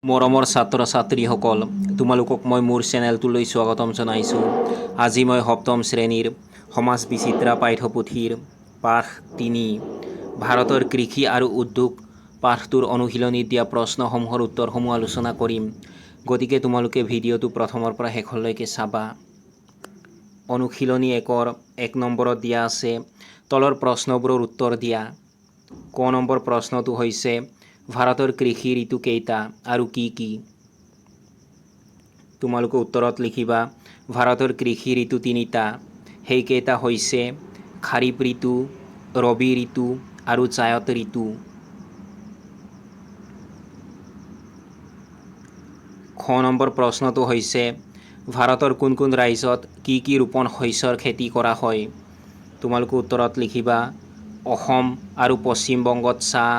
মৰমৰ ছাত্ৰ ছাত্ৰীসকল, তোমালোকক মই মোৰ চেনেলটোলৈ স্বাগতম জনাইছোঁ। আজি মই সপ্তম শ্ৰেণীৰ সমাজ বিচিত্ৰা পাঠ্যপুথিৰ পাঠ ৩ ভাৰতৰ কৃষি আৰু উদ্যোগ পাঠটোৰ অনুশীলনীত দিয়া প্ৰশ্নসমূহৰ উত্তৰসমূহ আলোচনা কৰিম। গতিকে তোমালোকে ভিডিঅ'টো প্ৰথমৰ পৰা শেষলৈকে চাবা। অনুশীলনী 1 নম্বৰত দিয়া আছে তলৰ প্ৰশ্নবোৰৰ উত্তৰ দিয়া। ক নম্বৰ প্ৰশ্নটো হৈছে ভাৰতৰ কৃষি ঋতু কেইটা আৰু কি কি? তোমালোকে উত্তৰত লিখিবা ভাৰতৰ কৃষি ঋতু ৩টা। সেইকেইটা হৈছে খাৰিফ ঋতু, ৰবি ঋতু আৰু জায়দ ঋতু। খ নম্বৰ প্ৰশ্নটো হৈছে ভাৰতৰ কোন কোন ৰাজ্যত কি ৰোপণ শস্যৰ খেতি কৰা হয়? তোমালোকে উত্তৰত লিখিবা অসম আৰু পশ্চিম বংগত চাহ,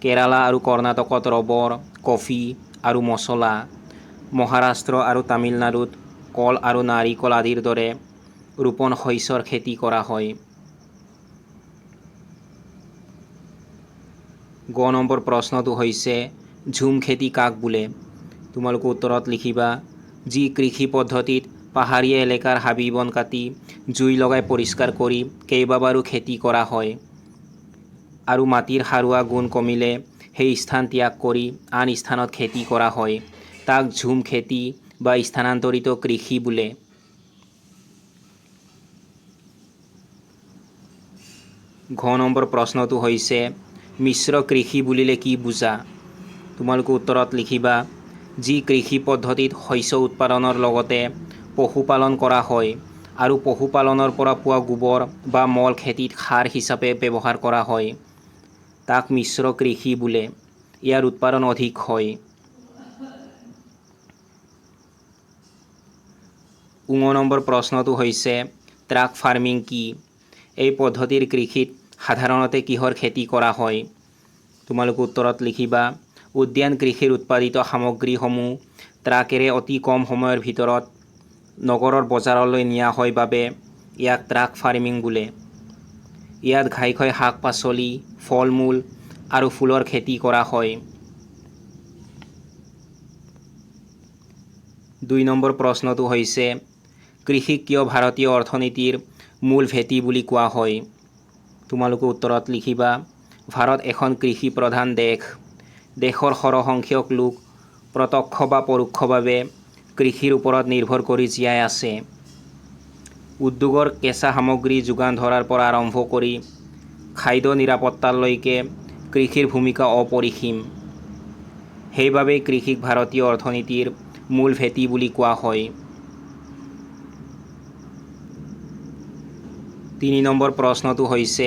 কেৰালা আৰু কৰ্ণাটকত ৰবৰ, কফি আৰু মছলা, মহাৰাষ্ট্ৰ আৰু তামিলনাডুত কল আৰু নাৰিকল আদিৰ দৰে ৰোপণ শস্যৰ খেতি কৰা হয়। গ নম্বৰ প্ৰশ্নটো হৈছে ঝুম খেতি কাক বোলে? তোমালোকে উত্তৰত লিখিবা যি কৃষি পদ্ধতিত পাহাৰীয়া এলেকাৰ হাবি বন কাটি জুই লগাই পৰিষ্কাৰ কৰি কেইবাবাৰো খেতি কৰা হয় আৰু মাটিৰ সাৰুৱা গুণ কমিলে সেই স্থান ত্যাগ কৰি আন স্থানত খেতি কৰা হয়, তাক ঝুম খেতি বা স্থানান্তৰিত কৃষি বোলে। ঘ নম্বৰ প্ৰশ্নটো হৈছে মিশ্ৰ কৃষি বুলিলে কি বুজা? তোমালোকে উত্তৰত লিখিবা যি কৃষি পদ্ধতিত শস্য উৎপাদনৰ লগতে পশুপালন কৰা হয় আৰু পশুপালনৰ পৰা পোৱা গোবৰ বা মল খেতিত সাৰ হিচাপে ব্যৱহাৰ কৰা হয়, তাক মিশ্ৰ কৃষি বোলে। ইয়াৰ উৎপাদন অধিক হয়। ঙ নম্বৰ প্ৰশ্নটো হৈছে ট্ৰাক ফাৰ্মিং কি? এই পদ্ধতিৰ কৃষিত সাধাৰণতে কিহৰ খেতি কৰা হয়? তোমালোকে উত্তৰত লিখিবা উদ্যান কৃষিৰ উৎপাদিত সামগ্ৰীসমূহ ট্ৰাকেৰে অতি কম সময়ৰ ভিতৰত নগৰৰ বজাৰলৈ নিয়া হয় বাবে ইয়াক ট্ৰাক ফাৰ্মিং বোলে। ইয়াত ঘাইকৈ শাক পাচলি, ফল মূল আৰু ফুলৰ খেতি কৰা হয়। ২ নম্বৰ প্ৰশ্নটো হৈছে কৃষিক কিয় ভাৰতীয় অৰ্থনীতিৰ মূল ভেটি বুলি কোৱা হয়? তোমালোকে উত্তৰত লিখিবা ভাৰত এখন কৃষি প্ৰধান দেশ। দেশৰ সৰহসংখ্যক লোক প্ৰত্যক্ষ বা পৰোক্ষভাৱে কৃষিৰ ওপৰত নিৰ্ভৰ কৰি জীয়াই আছে। উদ্যোগৰ কেঁচা সামগ্ৰী যোগান ধৰাৰ পৰা আৰম্ভ কৰি খাদ্য নিৰাপত্তালৈকে কৃষিৰ ভূমিকা অপৰিসীম। সেইবাবেই কৃষিক ভাৰতীয় অৰ্থনীতিৰ মূল ভেটি বুলি কোৱা হয়। ৩ নম্বৰ প্ৰশ্নটো হৈছে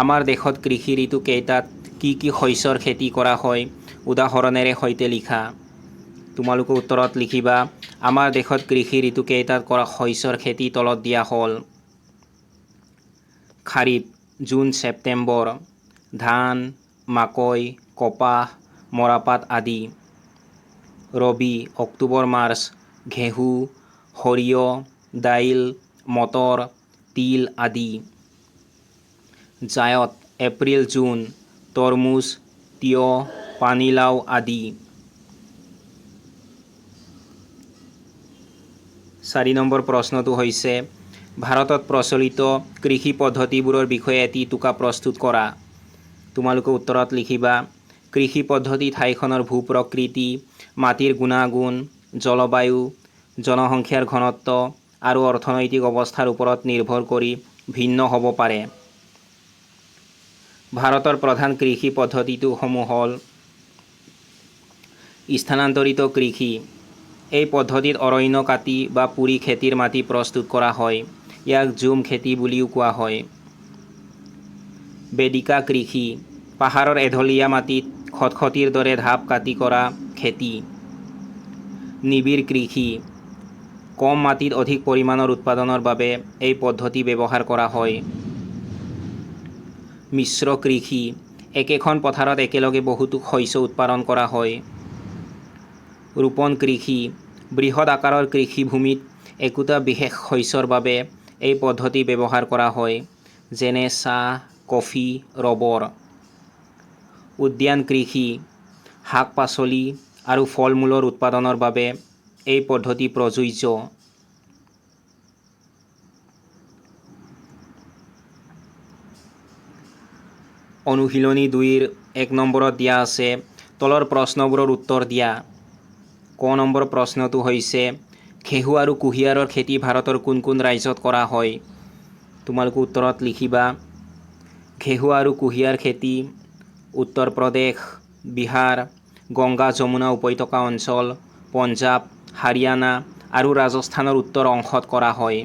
আমাৰ দেশত কৃষি ঋতু কেইটাত কি শস্যৰ খেতি কৰা হয় উদাহৰণেৰে সৈতে লিখা। তোমালোকে উত্তৰত লিখিবা আমাৰ দেশত কৃষি ঋতু কেইটাত কৰা শস্যৰ খেতি তলত দিয়া হ'ল। খাৰিফ জুন ছেপ্টেম্বৰ, ধান, মাকৈ, কপাহ, মৰাপাট আদি। ৰবি অক্টোবৰ মাৰ্চ, ঘেঁহু, সৰিয়হ, দাইল, মটৰ, তিল আদি। জায়দ এপ্ৰিল জুন, তৰমুজ, তিয়হ, পানীলাও আদি। ৪ নম্বৰ প্ৰশ্নটো হৈছে ভাৰতত প্ৰচলিত কৃষি পদ্ধতিবোৰৰ বিষয়ে এটি টোকা প্ৰস্তুত কৰা। তোমালোকে উত্তৰত লিখিবা কৃষি পদ্ধতি ঠাইখনৰ ভূ-প্ৰকৃতি, মাটিৰ গুণাগুণ, জলবায়ু, জনসংখ্যাৰ ঘনত্ব আৰু অৰ্থনৈতিক অৱস্থাৰ ওপৰত নিৰ্ভৰ কৰি ভিন্ন হ'ব পাৰে। ভাৰতৰ প্ৰধান কৃষি পদ্ধতিসমূহ হ'ল স্থানান্তৰিত কৃষি। এই পদ্ধতিত অৰণ্য কাটি বা পুৰি খেতিৰ মাটি প্ৰস্তুত কৰা হয়। ইয়াক ঝুম খেতি বুলিও কোৱা হয়। বেদিকা কৃষি পাহাৰৰ এঢলীয়া মাটিত খটখটীৰ দৰে ঢাপ কাটি কৰা খেতি। নিবিড় কৃষি কম মাটিত অধিক পৰিমাণৰ উৎপাদনৰ বাবে এই পদ্ধতি ব্যৱহাৰ কৰা হয়। মিশ্ৰ কৃষি একেখন পথাৰত একেলগে বহুতো শস্য উৎপাদন কৰা হয়। ৰোপণ কৃষি বৃহৎ আকাৰৰ কৃষিভূমিত একোটা বিশেষ শস্যৰ বাবে এই পদ্ধতি ব্যৱহাৰ কৰা হয়, যেনে চাহ, কফি, ৰবৰ। উদ্যান কৃষি শাক পাচলি আৰু ফল মূলৰ উৎপাদনৰ বাবে এই পদ্ধতি প্ৰযোজ্য। অনুশীলনী 2ৰ 1 নম্বৰত দিয়া আছে তলৰ প্ৰশ্নবোৰৰ উত্তৰ দিয়া। ক নম্বৰ প্ৰশ্নটো হৈছে ঘেঁহু আৰু কুঁহিয়াৰৰ খেতি ভাৰতৰ কোন কোন ৰাজ্যত কৰা হয়? তোমালোকে উত্তৰত লিখিবা ঘেঁহু আৰু কুঁহিয়াৰ খেতি উত্তৰ প্ৰদেশ, বিহাৰ, গংগা যমুনা উপত্যকা অঞ্চল, পঞ্জাৱ, হাৰিয়ানা আৰু ৰাজস্থানৰ উত্তৰ অংশত কৰা হয়।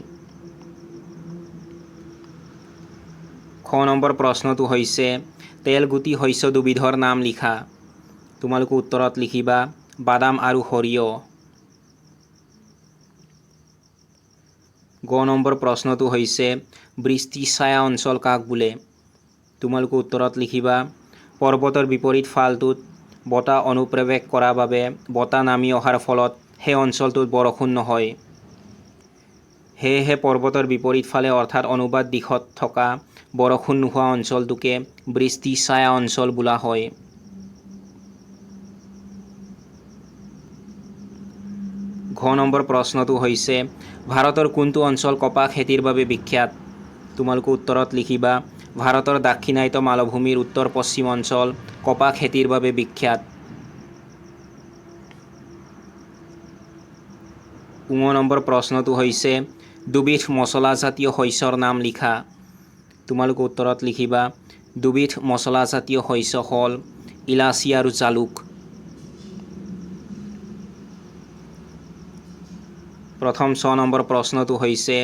খ নম্বৰ প্ৰশ্নটো হৈছে তেলগুটি শস্য দুবিধৰ নাম লিখা। তোমালোকে উত্তৰত লিখিবা বাদাম আৰু সৰিয়হ। গ নম্বৰ প্ৰশ্নটো হৈছে বৃষ্টি ছায়া অঞ্চল কাক বোলে? তোমালোকে উত্তৰত লিখিবা পৰ্বতৰ বিপৰীত ফালটোত বতাহ অনুপ্ৰৱেশ কৰাৰ বাবে বতাহ নামি অহাৰ ফলত সেই অঞ্চলটোত বৰষুণ নহয়। সেয়েহে পৰ্বতৰ বিপৰীত ফালে অৰ্থাৎ অনুবাদ দিশত থকা বৰষুণ নোহোৱা অঞ্চলটোকে বৃষ্টি ছায়া অঞ্চল বোলা হয়। ঘ নম্বৰ প্ৰশ্নটো হৈছে ভাৰতৰ কোনটো অঞ্চল কপাহ খেতিৰ বাবে বিখ্যাত? তোমালোকে উত্তৰত লিখিবা ভাৰতৰ দাক্ষিণাত্য মালভূমিৰ উত্তৰ পশ্চিম অঞ্চল কপাহ খেতিৰ বাবে বিখ্যাত। ঙ নম্বৰ প্ৰশ্নটো হৈছে দুবিধ মছলাজাতীয় শস্যৰ নাম লিখা। তোমালোকে উত্তৰত লিখিবা দুবিধ মছলাজাতীয় শস্য হ'ল ইলাচি আৰু জালুক। প্ৰথম 6 নম্বৰ প্ৰশ্নটো হৈছে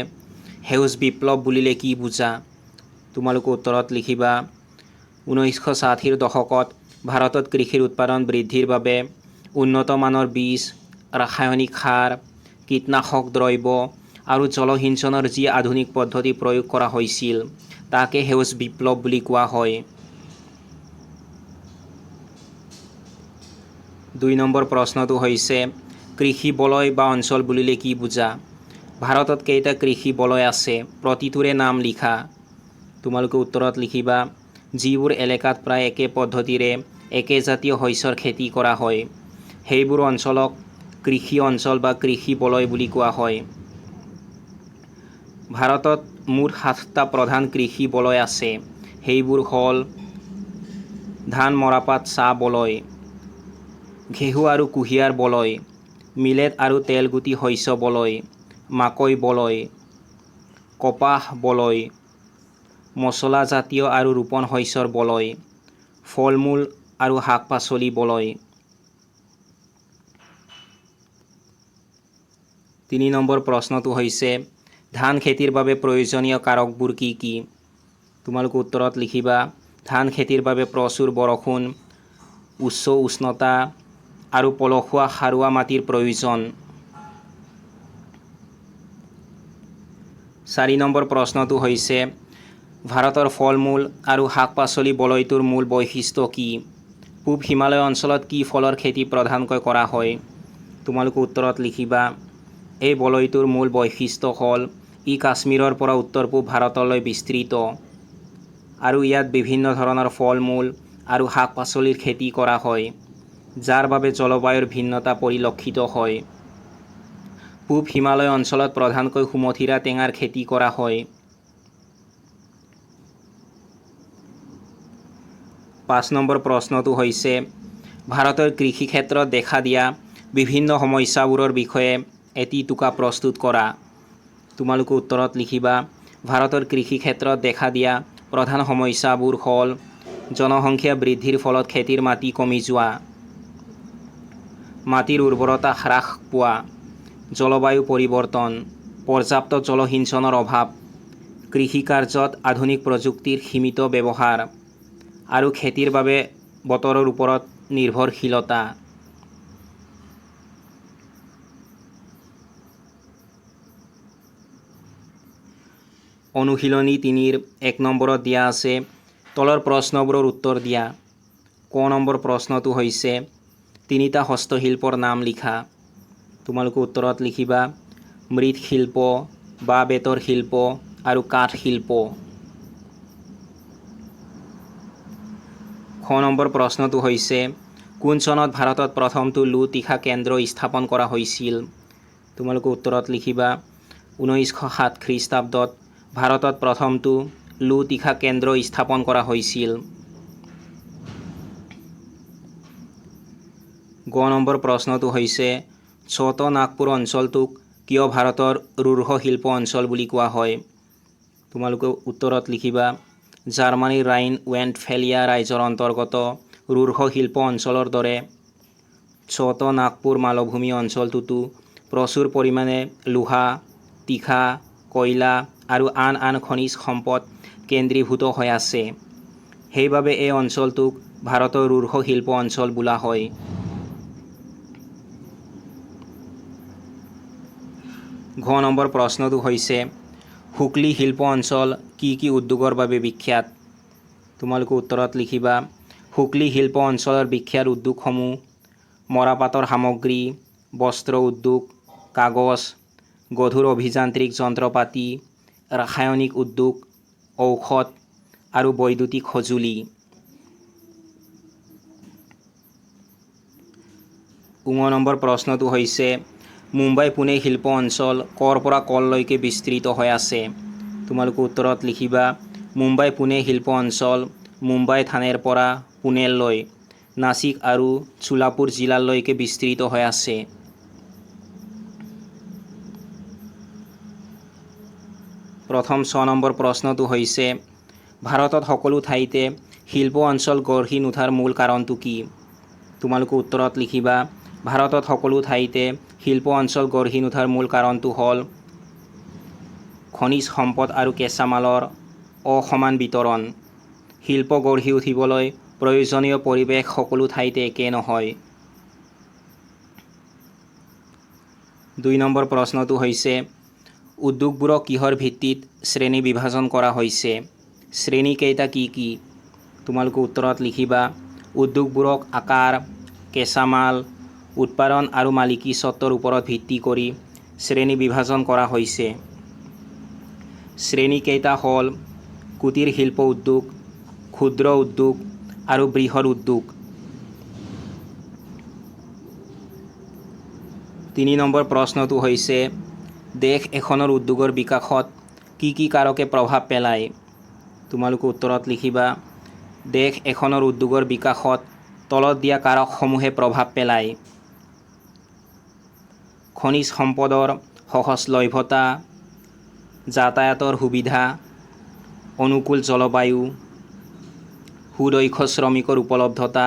সেউজ বিপ্লৱ বুলিলে কি বুজা? তোমালোকে উত্তৰত লিখিবা 1960ৰ দশকত ভাৰতত কৃষিৰ উৎপাদন বৃদ্ধিৰ বাবে উন্নত মানৰ বীজ, ৰাসায়নিক সাৰ, কীটনাশক দ্ৰব্য আৰু জলসিঞ্চনৰ যি আধুনিক পদ্ধতি প্ৰয়োগ কৰা হৈছিল তাকে সেউজ বিপ্লৱ বুলি কোৱা হয়। 2 নম্বৰ প্ৰশ্নটো হৈছে কৃষি বলয় বা অঞ্চল বুলিলে কি বুজা? ভাৰতত কেইটা কৃষি বলয় আছে প্ৰতিটোৰে নাম লিখা। তোমালোকে উত্তৰত লিখিবা যিবোৰ এলেকাত প্ৰায় একে পদ্ধতিৰে একে জাতীয় শস্যৰ খেতি কৰা হয় সেইবোৰ অঞ্চলক কৃষি অঞ্চল বা কৃষি বলয় বুলি কোৱা হয়। ভাৰতত মুঠ 7টা প্ৰধান কৃষি বলয় আছে। সেইবোৰ হ'ল ধান মৰাপাট চাহ বলয়, ঘেঁহু আৰু কুঁহিয়াৰ বলয়, মিলেট আৰু তেলগুটি শস্য বলয়, মাকৈ বলয়, কপাহ বলয়, মছলাজাতীয় আৰু ৰোপণ শস্যৰ বলয়, ফল মূল আৰু শাক পাচলি বলয়। 3 নম্বৰ প্ৰশ্নটো হৈছে ধান খেতিৰ বাবে প্ৰয়োজনীয় কাৰকবোৰ কি কি? তোমালোকে উত্তৰত লিখিবা ধান খেতিৰ বাবে প্ৰচুৰ বৰষুণ, উচ্চ উষ্ণতা আৰু পলসুৱা সাৰুৱা মাটিৰ প্ৰয়োজন। 4 নম্বৰ প্ৰশ্নটো হৈছে ভাৰতৰ ফল মূল আৰু শাক পাচলি বলয়টোৰ মূল বৈশিষ্ট্য কি? পূব হিমালয় অঞ্চলত কি ফলৰ খেতি প্ৰধানকৈ কৰা হয়? তোমালোকে উত্তৰত লিখিবা এই বলয়টোৰ মূল বৈশিষ্ট্য হ'ল ই কাশ্মীৰৰ পৰা উত্তৰ পূব ভাৰতলৈ বিস্তৃত আৰু ইয়াত বিভিন্ন ধৰণৰ ফল মূল আৰু শাক পাচলিৰ খেতি কৰা হয় যাৰ বাবে জলবায়ুৰ ভিন্নতা পৰিলক্ষিত হয়। পূব হিমালয় অঞ্চলত প্ৰধানকৈ সুমথিৰা টেঙাৰ খেতি কৰা হয়। 5 নম্বৰ প্ৰশ্নটো হৈছে ভাৰতৰ কৃষি ক্ষেত্ৰত দেখা দিয়া বিভিন্ন সমস্যাবোৰৰ বিষয়ে এটি টোকা প্ৰস্তুত কৰা। তোমালোকে উত্তৰত লিখিবা ভাৰতৰ কৃষি ক্ষেত্ৰত দেখা দিয়া প্ৰধান সমস্যাবোৰ হ'ল জনসংখ্যা বৃদ্ধিৰ ফলত খেতিৰ মাটি কমি যোৱা, মাটিৰ উৰ্বৰতা হ্ৰাস পোৱা, জলবায়ু পৰিৱৰ্তন, পৰ্যাপ্ত জলসিঞ্চনৰ অভাৱ, কৃষি কাৰ্যত আধুনিক প্ৰযুক্তিৰ সীমিত ব্যৱহাৰ আৰু খেতিৰ বাবে বতৰৰ ওপৰত নিৰ্ভৰশীলতা। অনুশীলনী 3ৰ 1 নম্বৰত দিয়া আছে তলৰ প্ৰশ্নবোৰৰ উত্তৰ দিয়া। ক নম্বৰ প্ৰশ্নটো হৈছে 3টা হস্তশিল্পৰ নাম লিখা। তোমালোকে উত্তৰত লিখিবা মৃৎশিল্প, বাঁহ বেতৰ শিল্প আৰু কাঠ শিল্প। খ নম্বৰ প্ৰশ্নটো হৈছে কোন চনত ভাৰতত প্ৰথমটো লো তীখা কেন্দ্ৰ স্থাপন কৰা হৈছিল? তোমালোকে উত্তৰত লিখিবা 1907 খ্ৰীষ্টাব্দত ভাৰতত প্ৰথমটো লো তীখা কেন্দ্ৰ স্থাপন কৰা হৈছিল। গ নম্বৰ প্ৰশ্নটো হৈছে ছোট নাগপুৰ অঞ্চলটোক কিয় ভাৰতৰ ৰুঢ় শিল্প অঞ্চল বুলি কোৱা হয়? তোমালোকে উত্তৰত লিখিবা জাৰ্মানীৰ ৰাইন ৱেষ্টফেলিয়া ৰাজ্যৰ অন্তৰ্গত ৰুঢ় শিল্প অঞ্চলৰ দৰে ছোট নাগপুৰ মালভূমি অঞ্চলটোতো প্ৰচুৰ পৰিমাণে লোহা, তীখা, কয়লা আৰু আন আন খনিজ সম্পদ কেন্দ্ৰীভূত হৈ আছে। সেইবাবে এই অঞ্চলটোক ভাৰতৰ ৰুঢ় শিল্প অঞ্চল বোলা হয়। ঘ নম্বৰ প্ৰশ্নটো হৈছে হুগলী শিল্প অঞ্চল কি কি উদ্যোগৰ বাবে বিখ্যাত? তোমালোকে উত্তৰত লিখিবা হুগলী শিল্প অঞ্চলৰ বিখ্যাত উদ্যোগসমূহ মৰাপাটৰ সামগ্ৰী, বস্ত্ৰ উদ্যোগ, কাগজ, গধুৰ অভিযান্ত্ৰিক যন্ত্ৰপাতি, ৰাসায়নিক উদ্যোগ, ঔষধ আৰু বৈদ্যুতিক সঁজুলি। ঙ নম্বৰ প্ৰশ্নটো হৈছে মুম্বাই পুনে শিল্প অঞ্চল ক'ৰ পৰা ক'লৈকে বিস্তৃত হৈ আছে? তোমালোকে উত্তৰত লিখিবা মুম্বাই পুনে শিল্প অঞ্চল মুম্বাই থানেৰ পৰা পুনেলৈ, নাছিক আৰু চোলাপুৰ জিলালৈকে বিস্তৃত হৈ আছে। প্ৰথম 6 নম্বৰ প্ৰশ্নটো হৈছে ভাৰতত সকলো ঠাইতে শিল্প অঞ্চল গঢ়ি নুঠাৰ মূল কাৰণটো কি? তোমালোকে উত্তৰত লিখিবা ভাৰতত সকলো ঠাইতে শিল্প অঞ্চল গঢ়ি নুঠাৰ মূল কাৰণটো হ'ল খনিজ সম্পদ আৰু কেঁচা মালৰ অসমান বিতৰণ। শিল্প গঢ়ি উঠিবলৈ প্ৰয়োজনীয় পৰিৱেশ সকলো ঠাইতে একে নহয়। 2 নম্বৰ প্ৰশ্নটো হৈছে উদ্যোগবোৰক কিহৰ ভিত্তিত শ্ৰেণী বিভাজন কৰা হৈছে? শ্ৰেণী কেইটা কি কি? তোমালোকে উত্তৰত লিখিবা উদ্যোগবোৰক আকাৰ, কেঁচা মাল, উৎপাদন আৰু মালিকী স্বত্বৰ ওপৰত ভিত্তি কৰি শ্ৰেণী বিভাজন কৰা হৈছে। শ্ৰেণী কেইটা হ'ল কুটিৰ শিল্প উদ্যোগ, ক্ষুদ্ৰ উদ্যোগ আৰু বৃহৎ উদ্যোগ। 3 নম্বৰ প্ৰশ্নটো হৈছে দেশ এখনৰ উদ্যোগৰ বিকাশত কি কি কাৰকে প্ৰভাৱ পেলায়? তোমালোকে উত্তৰত লিখিবা দেশ এখনৰ উদ্যোগৰ বিকাশত তলত দিয়া কাৰকসমূহে প্ৰভাৱ পেলায়। খনিজ সম্পদৰ সহজলভ্যতা, যাতায়াতৰ সুবিধা, অনুকূল জলবায়ু, সুদক্ষ শ্ৰমিকৰ উপলব্ধতা,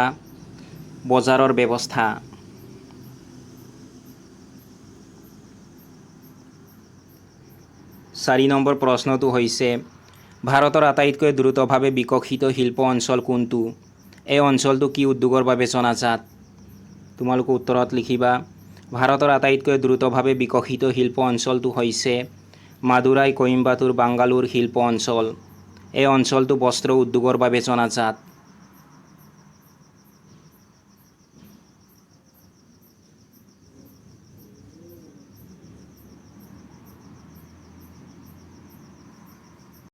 বজাৰৰ ব্যৱস্থা। 4 নম্বৰ প্ৰশ্নটো হৈছে ভাৰতৰ আটাইতকৈ দ্ৰুতভাৱে বিকশিত শিল্প অঞ্চল কোনটো? এই অঞ্চলটো কি উদ্যোগৰ বাবে জনাজাত? তোমালোকে উত্তৰত লিখিবা ভাৰতৰ আটাইতকৈ দ্ৰুতভাৱে বিকশিত শিল্প অঞ্চলটো হৈছে মাদুৰাই কইম্বাটুৰ বাংগালোৰ শিল্প অঞ্চল। এই অঞ্চলটো বস্ত্ৰ উদ্যোগৰ বাবে জনাজাত।